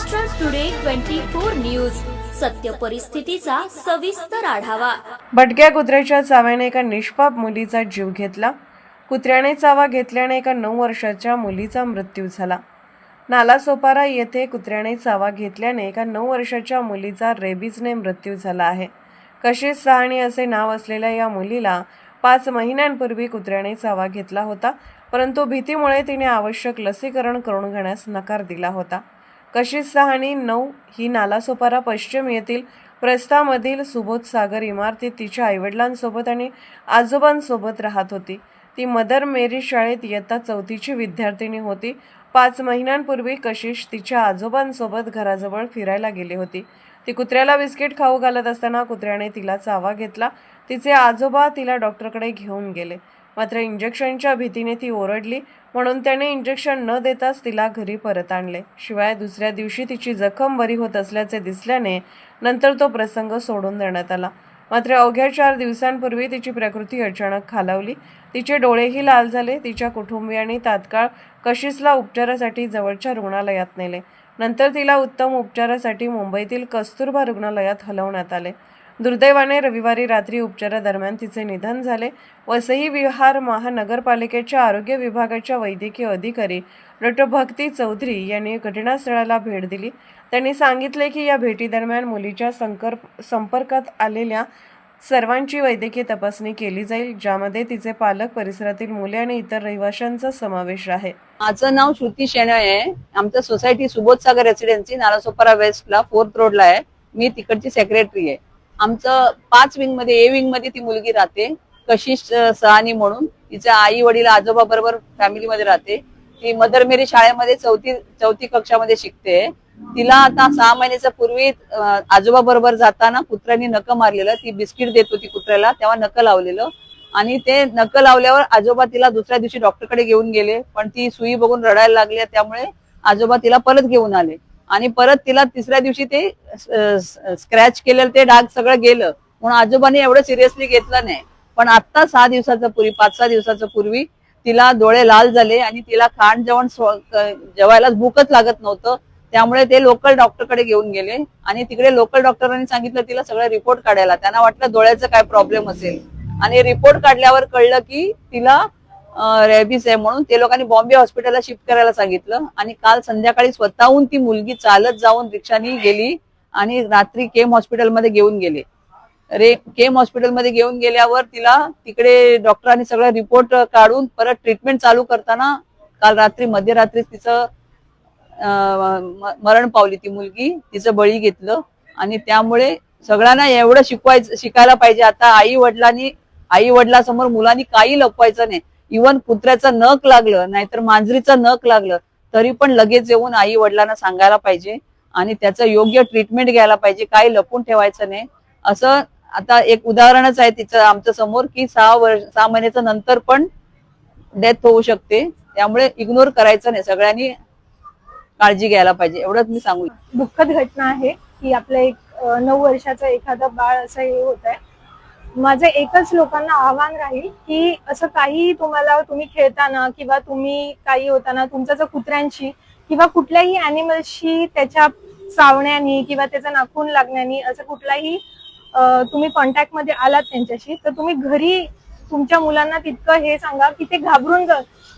Maharashtra today 24 news सत्य परिस्थितीचा सविस्तर आढावा। भटक्या कुत्र्याच्या चाव्याने एका निष्पाप मुलीचा जीव घेतला। कुत्र्याने चावा घेतल्याने एका 9 वर्षाच्या मुलीचा मृत्यू झाला। नालासोपारा येथे कुत्र्याने चावा घेतल्याने एका 9 वर्षाच्या मुलीचा रेबीजने मृत्यू झाला आहे। कशिश सहानी असे नाव असलेल्या या मुलीला 5 महिन्यांपूर्वी कुत्र्याने चावा घेतला होता, परंतु भीतीमुळे तिने आवश्यक लसीकरण करून घेण्यास नकार दिला होता। कशिश सहानी 9 ही नालासोपारा पश्चिम येथील प्रस्थामधील सुबोध सागर इमारतीत तिच्या आईवडिलांसोबत आणि आजोबांसोबत राहत होती। ती मदर मेरी शाळेत इयत्ता 4थीची विद्यार्थिनी होती। 5 महिन्यांपूर्वी कशिश तिच्या आजोबांसोबत घराजवळ फिरायला गेली होती। ती कुत्र्याला बिस्किट खाऊ घालत असताना कुत्र्याने तिला चावा घेतला। तिचे आजोबा तिला डॉक्टरकडे घेऊन गेले, मात्र इंजेक्शनच्या भीतीने ती ओरडली, म्हणून त्याने इंजेक्शन न देताच तिला घरी परत आणले। शिवाय दुसऱ्या दिवशी तिची जखम बरी होत असल्याचे दिसल्याने नंतर तो प्रसंग सोडून देण्यात आला। मात्र अवघ्या 4 दिवसांपूर्वी तिची प्रकृती अचानक खालावली। तिचे डोळेही लाल झाले। तिच्या कुटुंबियांनी तात्काळ कशिशला उपचारासाठी जवळच्या रुग्णालयात नेले। नंतर तिला उत्तम उपचारासाठी मुंबईतील कस्तुरबा रुग्णालयात हलवण्यात आले। दुर्दैवाने रविवारी रात्री उपचारादरम्यान तिचे निधन झाले। वसई विहार महानगरपालिकेच्या आरोग्य विभागाच्या वैद्यकीय अधिकारी डॉ. भक्ती चौधरी यांनी घटनास्थळाला भेट दिली। त्यांनी सांगितले की या भेटीदरम्यान मुलीच्या संपर्कात आलेल्या सर्वांची वैद्यकीय तपासणी केली जाईल, ज्यामध्ये तिचे पालक, परिसरातील मुले आणि इतर रहिवाशांचा समावेश आहे। माझं नाव श्रुती शेणय आहे। आमचं सोसायटी सुबोध सागर रेसिडेन्सी नालासोपारा वेस्टला 4th रोडला आहे। मी तिकडची सेक्रेटरी आहे। आमचं 5 विंग मध्ये ए विंग मध्ये ती मुलगी राहते, कशिश सहानी म्हणून। तिच्या आई वडील आजोबा बरोबर फॅमिलीमध्ये राहते। ती मदर मेरी शाळेमध्ये 4थी कक्षामध्ये शिकते। तिला आता 6 महिन्याच्या पूर्वी आजोबा बरोबर जाताना कुत्र्याने नख मारलेलं। ती बिस्किट देत होती कुत्र्याला, तेव्हा नख लावलेलं आणि ते नख लावल्यावर आजोबा तिला दुसऱ्या दिवशी डॉक्टरकडे घेऊन गेले, पण ती सुई बघून रडायला लागली। त्यामुळे आजोबा तिला परत घेऊन आले आणि परत तिला तिसऱ्या दिवशी ते स्क्रॅच केलेलं ते डाग सगळं गेलं, म्हणून आजोबांनी एवढं सिरियसली घेतलं नाही। पण आता 6 दिवसाच्या पूर्वी 5-6 दिवसाच्या पूर्वी तिला डोळे लाल झाले आणि तिला खाण जेवण जेवायला भूकच लागत नव्हतं। त्यामुळे ते लोकल डॉक्टरकडे घेऊन गेले आणि तिकडे लोकल डॉक्टरांनी सांगितलं तिला सगळं रिपोर्ट काढायला। त्यांना वाटलं डोळ्याचं काय प्रॉब्लेम असेल आणि रिपोर्ट काढल्यावर कळलं की तिला रेबीज आहे, म्हणून ते लोकांनी बॉम्बे हॉस्पिटलला शिफ्ट करायला सांगितलं। आणि काल संध्याकाळी स्वतःहून ती मुलगी चालत जाऊन रिक्षानी गेली आणि रात्री केम हॉस्पिटलमध्ये घेऊन गेले। केम हॉस्पिटलमध्ये घेऊन गेल्यावर तिला तिकडे डॉक्टरांनी सगळं रिपोर्ट काढून परत ट्रीटमेंट चालू करताना काल रात्री मध्यरात्री तिचं मरण पावली ती मुलगी। तिचं बळी घेतलं आणि त्यामुळे सगळ्यांना एवढं शिकायला पाहिजे आता आई वडिलांसमोर मुलांनी काही लपवायचं नाही। इव्हन कुत्र्याचं नख लागलं, नाहीतर मांजरीचं नख लागलं तरी पण लगेच येऊन आई वडिलांना सांगायला पाहिजे आणि त्याचं योग्य ट्रीटमेंट घ्यायला पाहिजे, काही लपून ठेवायचं नाही। असं आता एक उदाहरणच आहे तिचं आमच्या समोर की 6 महिन्याच्या नंतर पण डेथ होऊ शकते। त्यामुळे इग्नोर करायचं नाही, सगळ्यांनी काळजी घ्यायला पाहिजे, एवढंच मी सांगू। दुःखद घटना आहे की आपलं एक 9 वर्षाचं एखादं बाळ असं हे होत आहे। माझं एकच लोकांना आव्हान राहील की असं काही तुम्ही खेळताना किंवा तुम्ही काही होताना तुमचं जर कुत्र्यांशी किंवा कुठल्याही ॲनिमल्सशी त्याच्या चावण्यानी किंवा त्याचा नाखून लागण्यानी असं कुठलाही तुम्ही कॉन्टॅक्ट मध्ये आलात त्यांच्याशी, तर तुम्ही घरी तुमच्या मुलांना तितकं हे सांगा की ते घाबरून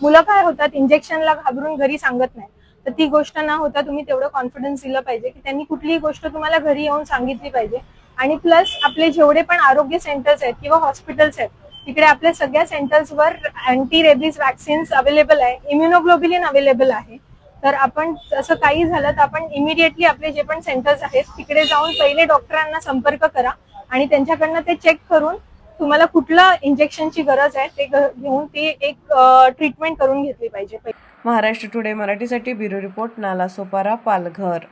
मुलं काय होतात इंजेक्शनला घाबरून घरी सांगत नाही, तर ती गोष्ट न होता तुम्ही तेवढं कॉन्फिडन्स दिलं पाहिजे की त्यांनी कुठलीही गोष्ट तुम्हाला घरी येऊन सांगितली पाहिजे। आणि प्लस आपले जेवढे पण आरोग्य सेंटर्स आहेत किंवा हॉस्पिटल्स आहेत तिकडे आपल्या सगळ्या सेंटर्सवर अँटी रेबीज वॅक्सिन्स अवेलेबल आहे, इम्युनोग्लोबिलिन अवेलेबल आहे। तर आपण असं काही झालं तर आपण इमिडिएटली आपले जे पण सेंटर्स आहेत तिकडे जाऊन पहिले डॉक्टरांना संपर्क करा आणि त्यांच्याकडनं ते चेक करून तुम्हाला कुठलं इंजेक्शनची गरज आहे ते घेऊन ती एक ट्रीटमेंट करून घेतली पाहिजे। महाराष्ट्र टुडे मराठीसाठी ब्युरो रिपोर्ट, नालासोपारा, पालघर।